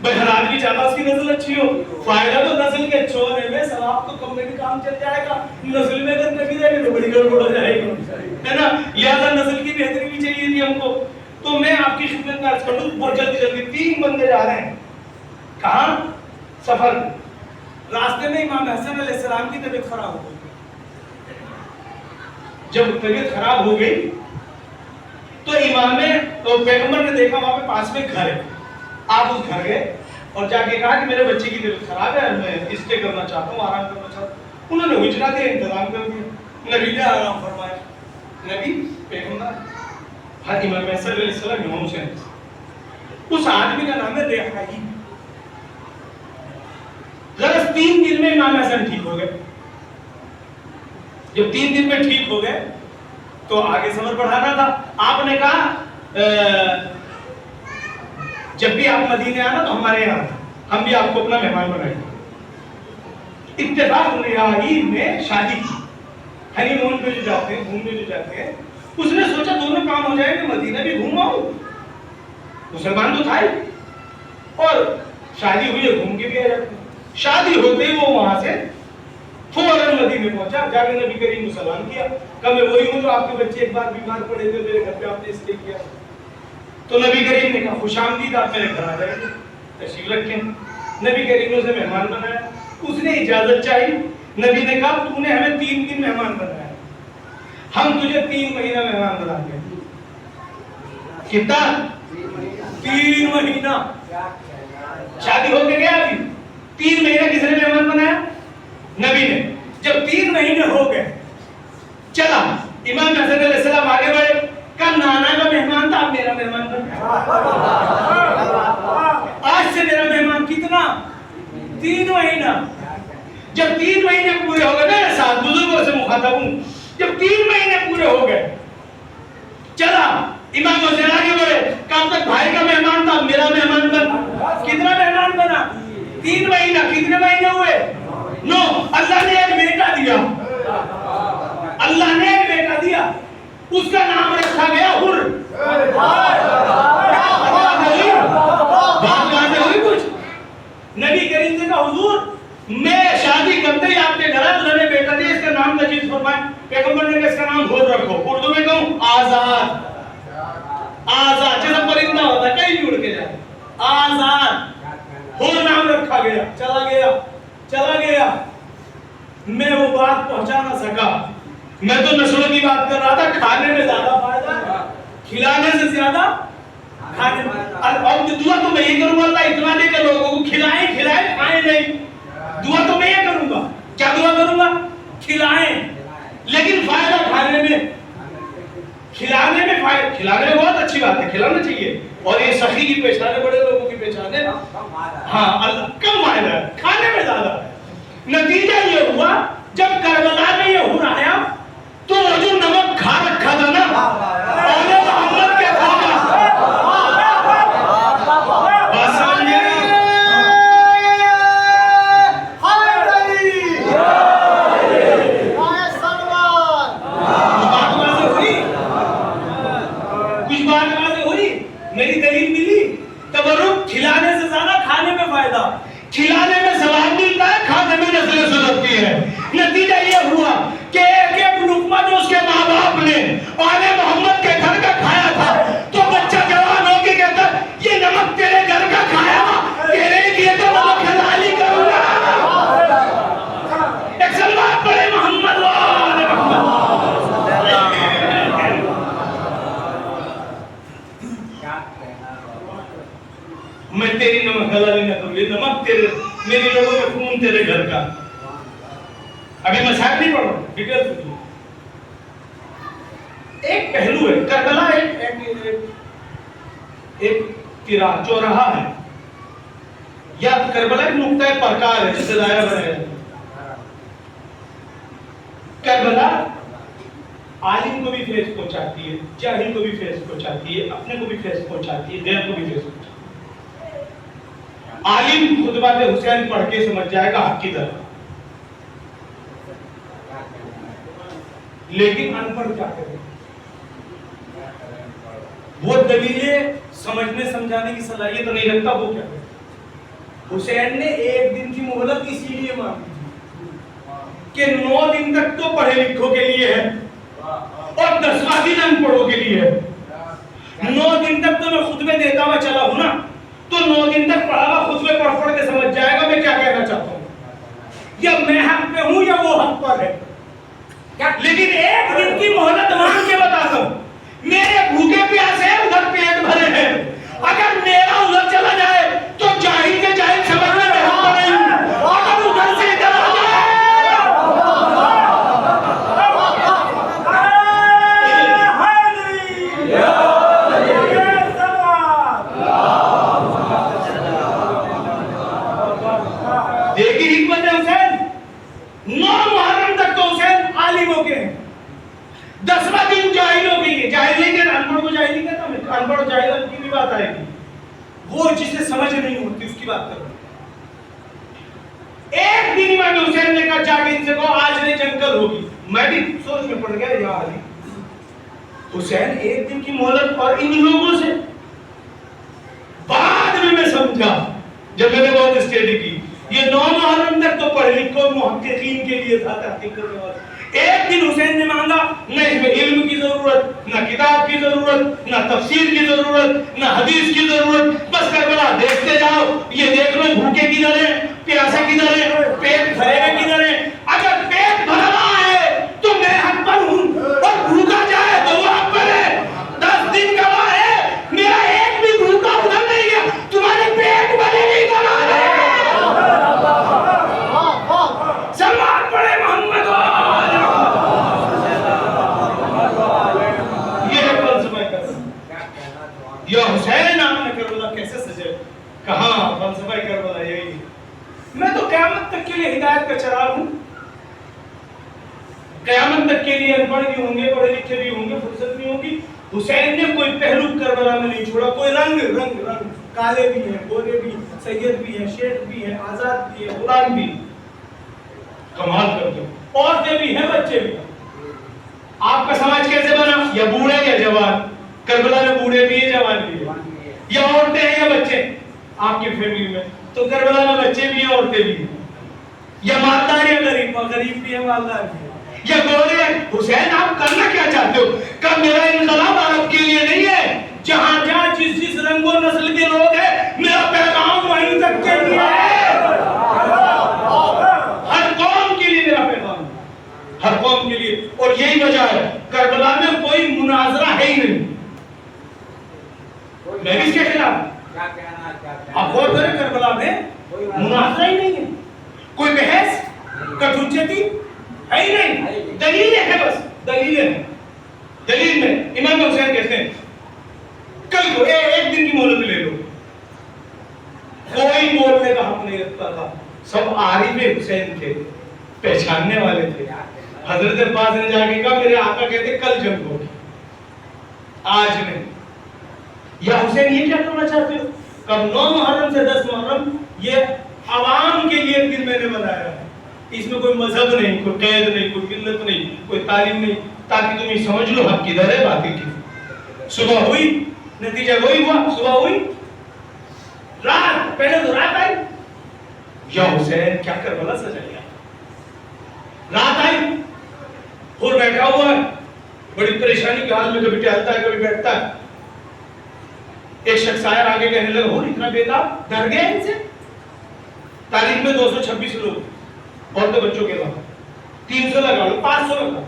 Speaker 1: بھائی ہر آدمی چاہتا اس کی نسل اچھی ہو. فائدہ تو نسل کے اچھے ہونے میں، ثواب تو کم میں بھی کام چل جائے گا. نسل میں اگر کمی رہے گی تو بڑی گڑبڑ ہو جائے گی، ہے نا. لہٰذا نسل کی بہتری بھی چاہیے تھی ہم کو. تو میں آپ کی خدمت میں عرض کروں بہت جلدی 3 بندے جا رہے ہیں. کہاں؟ سفر. راستے میں امام حسن علیہ السلام کی طبیعت خراب ہو گئی. جب طبیعت خراب ہو گئی تو امام تو پیغمبر نے دیکھا وہاں پہ پاس میں گھر ہے. آپ اس گھر گئے اور جا کے کہا کہ میرے بچے کی طبیعت خراب ہے، میں اسٹے کرنا چاہتا ہوں، آرام کرنا چاہتا ہوں. انہوں نے حجرہ دے انتظام کر دیا. نبی نے آرام فرمایا. نبی پیغمبر امام حسن علیہ السلام امام حسین. اس آدمی کا نام ہے ریحائی. غرض 3 دن میں امام حسن ٹھیک ہو گئے. جب 3 دن میں ٹھیک ہو گئے تو آگے سفر بڑھانا تھا. آپ نے کہا جب بھی آپ مدینے آنا تو ہمارے یہاں آنا، ہم بھی آپ کو اپنا مہمان بنائیں گے. اتفاق ریحائی نے شادی کی. ہنی مون پہ جو جاتے ہیں، گھومنے جو جاتے ہیں، اس نے سوچا دونوں کام ہو جائیں گے، مدینہ بھی گھوم آؤں، مسلمان تو تھا ہی، اور شادی ہوئی ہے گھوم کے بھی آ جاتے ہیں. شادی ہوتے ہی وہ وہاں سے فوراً مدینے پہنچا. جا کے نبی کریم کو سلام کیا، کہ میں وہی ہوں جو آپ کے بچے ایک بار بیمار پڑے تھے، میرے گھر پہ آپ نے اسٹے کیا. تو نبی کریم نے کہا خوش آمدید، آپ میرے گھر آ جائیں گے، تشریف رکھیں. نبی کریم نے اسے مہمان بنایا. اس نے اجازت چاہی. نبی نے کہا تو نے ہمیں 3 دن مہمان بنایا، ہم تجھے 3 مہینہ مہمان بنا دیں. کتنا؟ 3 مہینہ. شادی ہو کے گیا ابھی 3 مہینہ کس نے مہمان بنایا؟ نبی نے. جب 3 مہینے ہو گئے چلا، امام حسن علیہ السلام آگے بڑھے. کا نانا کا مہمان تھا، اب میرا مہمان بن گیا. آج سے میرا مہمان کتنا؟ 3 مہینہ. جب 3 مہینے پورے ہو گئے، میں ساتھ بزرگوں سے مخاطب ہوں، جب 3 مہینے پورے ہو گئے چلا، امام حسین آگے بڑھے. کب تک بھائی کا مہمان تھا، میرا مہمان بن. کتنا مہمان بنا؟ 3 مہینہ. کتنے مہینے ہوئے؟ 9. اللہ نے ایک بیٹا دیا، اللہ نے ایک بیٹا دیا، اس کا نام رکھا گیا حر. فرمائے پیغمبر نے اس کا نام حر رکھو. اردو میں کہوں آزاد. آزاد جیسا پرندہ ہوتا ہے کہیں بھی اڑ کے جائے. آزاد حر نام رکھا گیا. چلا گیا. میں وہ بات پہنچا نہ سکا. میں تو نسلوں کی بات کر رہا تھا. کھانے میں زیادہ فائدہ ہے کھلانے سے زیادہ کھانے میں. اب دعا تو میں یہ کروں گا اللہ اتنا دے کہ لوگوں کو کھلائیں کھائیں نہیں. دعا تو میں یہ کروں گا. کیا دعا کروں گا؟ کھلائیں. لیکن فائدہ کھانے میں. کھلانے میں فائدہ. کھلانے میں بہت اچھی بات ہے کھلانا چاہیے. اور یہ سخی کی پہچان ہے بڑے لوگوں کی پہچان ہے. ہاں کم فائدہ ہے کھانے میں زیادہ. نتیجہ یہ ہوا جب کربلا میں یہ حر آیا تو وہ جو نمک کھا رکھا تھا نا اونے محمد کے کھانا بس سمجھے. کچھ بات واضح ہوئی. میری دلیل ملی. تبرک کھلانے سے زیادہ کھانے میں فائدہ. کھلانے میں ثواب ملتا ہے کھانے میں نسلیں سلگتی ہے. نتیجہ یہ ہوا کہ ایک ایک لقمہ جو اس کے ماں باپ نے آل محمد کے گھر کا کھایا تھا تو بچہ جوان ہو کے کہتا یہ نمک تیرے گھر کا کھایا تیرے لیے تو نمک حلالی کروں گا. ایک سلوات پڑھے محمد و آل محمد. میں تیری نمک حلالی نہ کروں. یہ نمک تیرے میری لوگوں میں خون تیرے گھر کا. ابھی مسائل نہیں پڑھ رہا ہوں ڈیٹیل سے. ایک پہلو ہے کربلا ایک چوراہا ہے یا کربلا ایک نقطہ پرکار ہے جس سے دائرہ بنایا جاتا ہے. کربلا عالم کو بھی فیض پہنچاتی ہے جاہل کو بھی فیض پہنچاتی ہے اپنے کو بھی فیض پہنچاتی ہے غیر کو بھی فیض پہنچاتی ہے. عالم خطبہ حسین پڑھ کے سمجھ جائے گا حق کی طرف. لیکن ان پڑھ کیا کرے وہ دلیلیں سمجھنے سمجھانے کی صلاحیت نہیں رکھتا. وہ کیا کرے. حسین نے ایک دن کی مہلت اسی لیے مانگی کہ 9 دن تک تو پڑھے لکھوں کے لیے ہے اور 10واں دن ان پڑھوں کے لیے ہے. 9 دن تک تو میں خطبے دیتا ہوا چلا ہوں نا تو 9 دن تک پڑھا ہوا خطبے پڑھ کے سمجھ جائے گا میں کیا کہنا چاہتا ہوں. یا میں حق پہ ہوں یا وہ حق پر ہے. لیکن ایک دن کی مہلت مانگ کے بتاتا ہوں میرے بھوکے پیاسے ادھر پیٹ بھرے ہیں. اگر میرا ادھر چلا جائے تو جاہل کے جاہل سمجھنے میں حق نہیں ہوں. اگر ادھر سے ادھر آ جائے دیکھی حکمت حسین. 9 محرم تک تو حسین عالموں کے ہیں. 10واں دن جاہلوں کے لیے. جاہل نہیں کہتا ان پڑھ کو جاہل نہیں کہتا. میں ان پڑھ جاہل کی بھی بات آئے گی. وہ جسے سمجھ نہیں ہوتی اس کی بات کر رہا ہوں. ایک دن امام حسین نے کہا جا کے ان سے کہو آج نہیں جنگ کل ہوگی. میں بھی سوچ میں پڑ گیا یا علی حسین ایک دن کی مہلت اور ان لوگوں سے. بعد میں سمجھا جب میں نے بہت اسٹڈی کی یہ 9 محرم تک تو پڑھ لکھو محققین کے لیے تھا تحقیق کرنے والے. ایک دن حسین نے مانگا نہ اس میں علم کی ضرورت نہ کتاب کی ضرورت نہ تفسیر کی ضرورت نہ حدیث کی ضرورت. بس کربلا دیکھتے جاؤ. یہ دیکھ لو بھوکے کدھر ہیں پیاسے کدھر ہیں پیٹ بھرے ہوئے کدھر ہیں. اگر پیٹ بھرا ہوا ہے تو میں حق پر ہوں اور بھوکا جائے تو وہ حق پر ہے. 10 دن گواہ ہے میرا ایک بھی بھوکا ادھر نہیں گیا. تمہارے پیٹ بھرے نہیں بنا رہے. سلمان پڑھے محمد یا حسین آپ نے کربلا کیسے سجے. کہاں فلسفہ کربلا یہی. میں تو قیامت تک کے لیے ہدایت کا چراغ ہوں. قیامت تک کے لیے ان پڑھ بھی ہوں گے پڑھے لکھے بھی ہوں گے فرصت بھی ہوگی. حسین نے کوئی پہلو کربلا میں نہیں چھوڑا. کوئی رنگ کالے بھی ہیں گورے بھی سید بھی ہیں شیخ بھی ہیں آزاد بھی ہیں غلام بھی. کمال کر دو. عورتیں بھی ہیں بچے بھی. آپ کا سماج کیسے بنا؟ یا بوڑھے یا جوان. کربلا میں بوڑھے بھی ہیں جوان بھی ہیں. یا عورتیں ہیں یا بچے آپ کی فیملی میں تو کربلا میں بچے بھی ہیں عورتیں بھی ہیں. یا مالدار یا غریب. غریب بھی ہیں مالدار بھی ہیں. یہ بولے حسین آپ کرنا کیا چاہتے ہو؟ کہ میرا انقلاب عرب کے لیے نہیں ہے، جہاں جہاں جس رنگ و نسل کے لوگ ہیں میرا پیغام وہیں تک کے لیے ہے، ہر قوم کے لیے میرا پیغام، ہر قوم کے لیے۔ اور یہی وجہ ہے کربلا میں کوئی مناظرہ ہے ہی نہیں، میں بھی اس کے خلاف، آپ غور کریں کربلا میں مناظرہ ہی نہیں ہے، کوئی بحث کٹوچتی ہے ہی نہیں، دلیلیں ہیں، بس دلیلیں ہیں۔ دلیل میں امام حسین کہتے ہیں کل کو ایک دن کی مہلت لے لو، کوئی بولنے کا حق نہیں رکھتا تھا، سب عارف حسین تھے، پہچاننے والے تھے۔ حضرت عباس نے جا کے کہا میرے آقا کہتے کل جنگ ہوگی، آج نہیں۔ یا حسین یہ کیا کرنا چاہتے ہو؟ کب 9 محرم سے 10 محرم یہ عوام کے لیے دن میں نے بنایا ہے، اس میں کوئی مذہب نہیں، کوئی قید نہیں، کوئی ملت نہیں، کوئی تعلیم نہیں، تاکہ تم یہ سمجھ لو حق کدھر ہے باطل کی۔ صبح ہوئی، نتیجہ وہی ہوا، صبح ہوئی، رات پہلے تو رات آئی، یا حسین کیا کربلا سجایا، رات آئی، اور بیٹھا ہوا ہے بڑی پریشانی کے حال میں، کبھی ٹہلتا ہے کبھی بیٹھتا ہے۔ ایک شخص آیا آگے کہنے لگا ہو اتنا بیتاب، ڈر گئے ان سے؟ تعلیم میں 226 لوگ اور تو بچوں کے علاوہ 300 لگا لو، 500 لگا،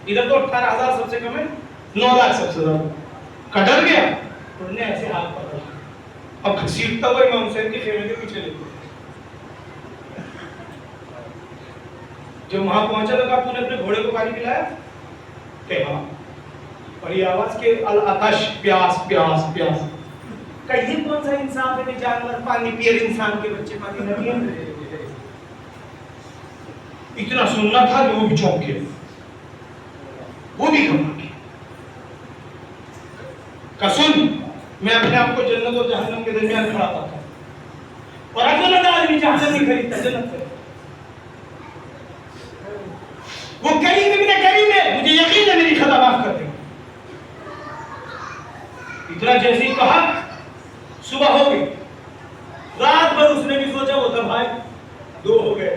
Speaker 1: ادھر تو 18,000 سب سے کم ہے، 9 لاکھ سب سے زیادہ، کا ڈر گیا، انہوں نے ایسے ہاتھ پکڑا، اب گھسیٹتا ہوا امام حسین کے خیمے کے پیچھے لے گیا۔ جب وہاں پہنچا تو کہا تو نے اپنے گھوڑے کو پانی پلایا؟ کہ ہاں، بڑی آواز کے العطش، پیاس پیاس پیاس، کہ یہ کون سا انسان ہے کہ جانور پانی پیے انسان کے بچے پانی نہ پیے؟ اتنا سننا تھا کہ وہ بھی چونک گئے، وہ بھی گھبرا گئے، کہ سن میں اپنے آپ کو جنت اور جہنم کے درمیان کھڑا پاتا ہوں، اور اگر آدمی جہنم نہیں خریدتا جنت ہے، وہ کریم ابن کریم ہے، مجھے یقین ہے میری خطا معاف کر دے۔ اتنا جیسے ہی کہا صبح ہو گئی، رات بھر اس نے بھی سوچا، وہ تھا بھائی 2 ہو گئے،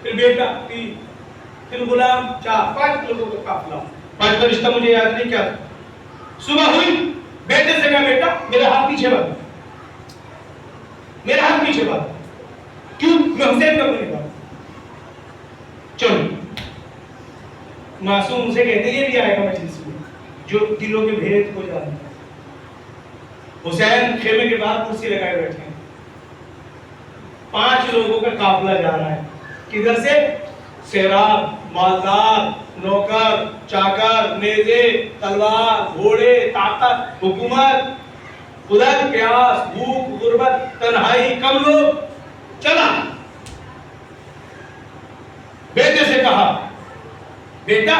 Speaker 1: پھر بیٹا 3، پھر غلام 4، 5 لوگوں کا قافلہ، 5 کا رشتہ مجھے یاد نہیں کیا تھا۔ صبح ہوئی، بیٹے سے کہا بیٹا میرا ہاتھ پیچھے بات، میرا ہاتھ پیچھے بات، کیوں؟ میں حسین کا بنے گا، چلو۔ معصوم سے کہتے یہ بھی آئے گا مجلس میں جو دلوں کے بھید کو جانتا ہے۔ حسین خیمے کے بعد کرسی لگائے بیٹھے ہیں، 5 لوگوں کا قافلہ جا رہا ہے، کدھر سے؟ سیراب، مالدار، نوکر، چاکر، نیزے، تلوار، گھوڑے، طاقت، حکومت، ادھر پیاس، بھوک، غربت، تنہائی، کم لوگ، چلا۔ بیٹے سے کہا بیٹا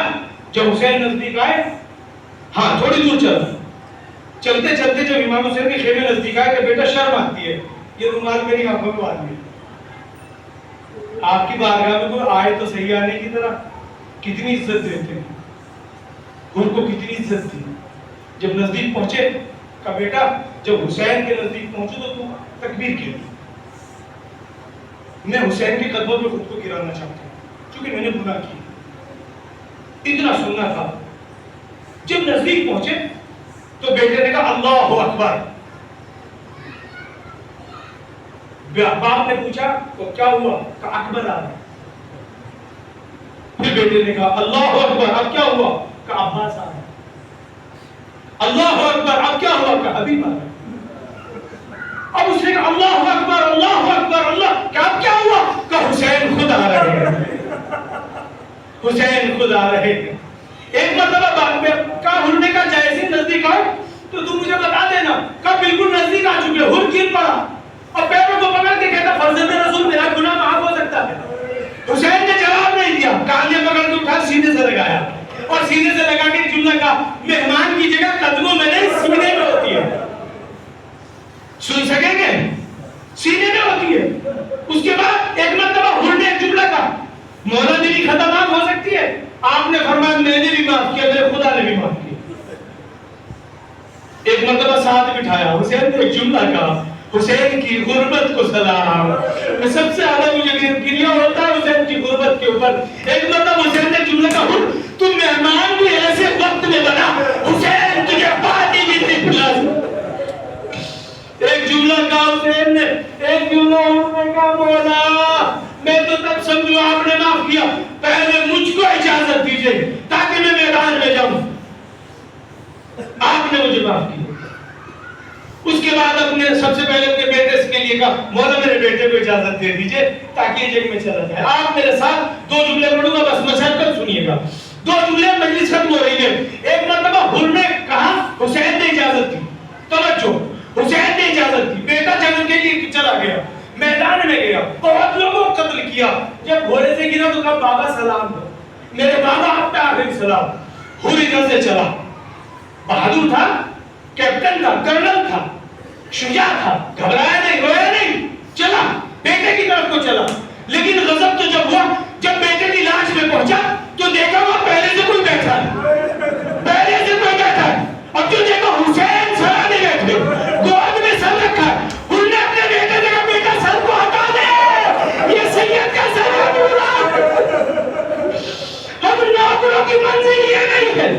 Speaker 1: جب حسین نزدیک آئے، ہاں تھوڑی دور چل، چلتے چلتے جب امام حسین کے خیمے نزدیک آئے کہ بیٹا شرم آتی ہے، یہ رومال میری آنکھوں میں باندھ لیا، آپ کی بارگاہ میں کوئی آئے تو صحیح آنے کی طرح، کتنی عزت دیتے ہیں، ان کو کتنی عزت دی۔ جب نزدیک پہنچے کہا بیٹا جب حسین کے نزدیک پہنچو تو تم تکبیر کی، میں حسین کے قدموں پہ خود کو گرانا چاہتا ہوں کیونکہ میں نے گناہ کی، اتنا سننا تھا۔ جب نزدیک پہنچے تو بیٹے نے کہا اللہ اکبر، باپ نے پوچھا تو کیا ہوا؟ کہا اکبر آ رہا ہے۔ پھر بیٹے نے کہا اللہ اکبر، اب کیا ہوا؟ کہا عباس آ رہا ہے۔ اللہ اکبر، اب کیا ہوا؟ کہا حبیب آ رہا ہے۔ اب اس نے کہا اللہ اکبر اللہ اکبر اللہ، کہ اب کیا ہوا؟ کہا حسین خود آ رہے ہیں، حسین خود آ رہے ہیں۔ ایک مرتبہ بعد میں کہا ہر نے کہا جیسے نزدیک آئے تو تم مجھے بتا دینا، کہا بالکل نزدیک آ چکے، ہر گر پڑا اور پیروں کو پکڑ کے کہتا فرزند رسول میرا گناہ معاف ہو سکتا ہے۔ حسین نے جواب نہیں دیا، کانیاں پکڑ کے اٹھا سینے سے لگایا اور سینے سے لگا کے جملہ کہا مہمان کی جگہ قدموں میں نہیں سینے میں ہوتی ہے، سن سکیں گے؟ سینے میں ہوتی ہے۔ اس کے بعد ایک مرتبہ ہر نے ایک جملہ کہا مولا میری خطا معاف ہو سکتی ہے؟ آپ نے فرمایا میں نے بھی معاف کیا، میرے خدا نے بھی معاف کیا۔ ایک مرتبہ ساتھ بٹھایا، حسین نے ایک جملہ کہا حسین کی غربت کو سلام. میں سب سے زیادہ مجھے گریہ ہوتا ہے حسین کی غربت کے اوپر. ایک مطلب حسین نے جملہ کہا تم مہمان بھی ایسے وقت میں بنا حسین تجھے پانی بھی نہیں پلا. ایک جملہ کہا حسین نے, ایک جملہ انہوں نے کہا مولا میں تو تب سمجھو آپ نے معاف کیا, پہلے مجھ کو اجازت دیجئے تاکہ میں میدان میں جاؤں. آپ نے مجھے معاف کیا. اس کے بعد اپنے سب سے پہلے اپنے بیٹے کے لیے کہا مولا میرے بیٹے کو اجازت دے دیجئے تاکہ یہ جنگ میں چلا جائے. آپ میرے ساتھ 2 جملے پڑھوں گا, بس مشقت سنیے گا. 2 جملے مجلس ختم ہو رہی ہے. ایک مرتبہ حر نے کہا حسین نے اجازت دی, توجہ حسین نے اجازت دی, بیٹا جنگ کے لیے چلا گیا, میدان میں گیا, بہت لوگوں کو قتل کیا. جب گھوڑے سے گرا تو کہا بابا سلام دو, میرے بابا آپ پہ آخری سلام. حر ادھر سے چلا, بہادر تھا, کیپٹن تھا, کرنل تھا, شجاع تھا, گھبرایا نہیں, رویا نہیں, چلا بیٹے کی طرف کو چلا. لیکن غضب تو جب ہوا جب بیٹے کی لاش میں پہنچا تو دیکھا وہ پہلے سے کوئی بیٹھا ہے, پہلے سے کوئی بیٹھا ہے. اور جو دیکھا حسین سرا نہیں بیٹھے, گود میں سر رکھا ہے. انہوں نے اپنے بیٹے سے کہا بیٹا سر کو ہٹا دے, یہ سید کا سر ہے پورا, ہم نوکروں کی منزل یہ نہیں ہے.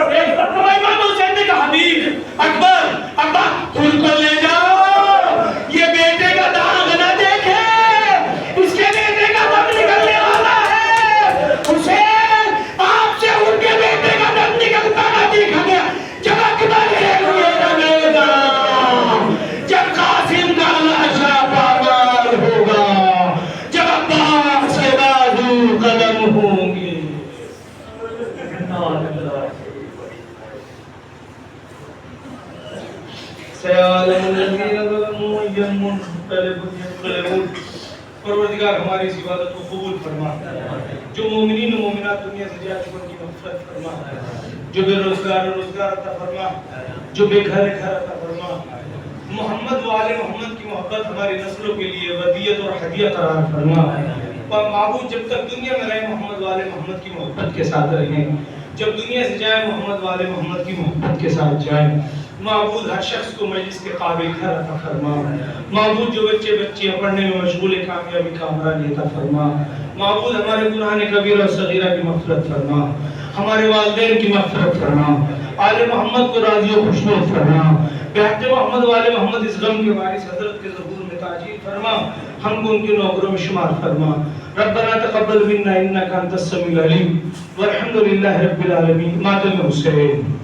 Speaker 1: ایک مرتبہ امام حسین نے کہا حبیب اکبر ابا ان کو لے جاؤ, یہ بیٹے کا داغ نہ دیکھے, اس کے بیٹے کا دم نکلنے والا ہے. حسین آپ سے ان کے بیٹے کا دم نکلتا نہ دیکھا گیا. جب اکبر ایک ہوئے میدان, جب قاسم کا لاشا پامال ہوگا, جب عباس کے بازو قدم ہوں گے. سیعلم الذین ظلموا أَيَّ الْمُنقَلِبِ يَنقَلِبُونَ. پروردگار ہماری اس عبادت کو قبول فرما. جو مومنین و مومنات دنیا سے جا چکے ان کی مغفرت فرما. جو بے روزگار روزگار عطا فرما, جو بے گھر گھر عطا فرما. محمد و آل محمد کی محبت ہماری نسلوں کے لیے ودیعت اور ہدیہ قرار فرما. اور معبود جب تک دنیا میں رہے محمد و آل محمد کی محبت کے ساتھ رہیں, جب دنیا سے جائے محمد و آل محمد کی محبت کے ساتھ جائیں. معبود ہر شخص کو مجلس کے قابل گھر عطا فرما. معبود جو بچے بچیاں پڑھنے میں مشغول ہیں کامیابی کا امراض عطا فرما. معبود ہمارے گناہ کبیرہ اور صغیرہ کی مغفرت فرما, ہمارے والدین کی مغفرت فرما, آل محمد کو راضی و خوشنود فرما. بحق محمد و آل محمد اس غم کے وارث حضرت کے ظہور میں تعجیل فرما, ہم کو ان کے نوکروں میں شمار فرما. ربنا تقبل منا انک انت السمیع العلیم والحمد للہ رب العالمین. ماتم حسین.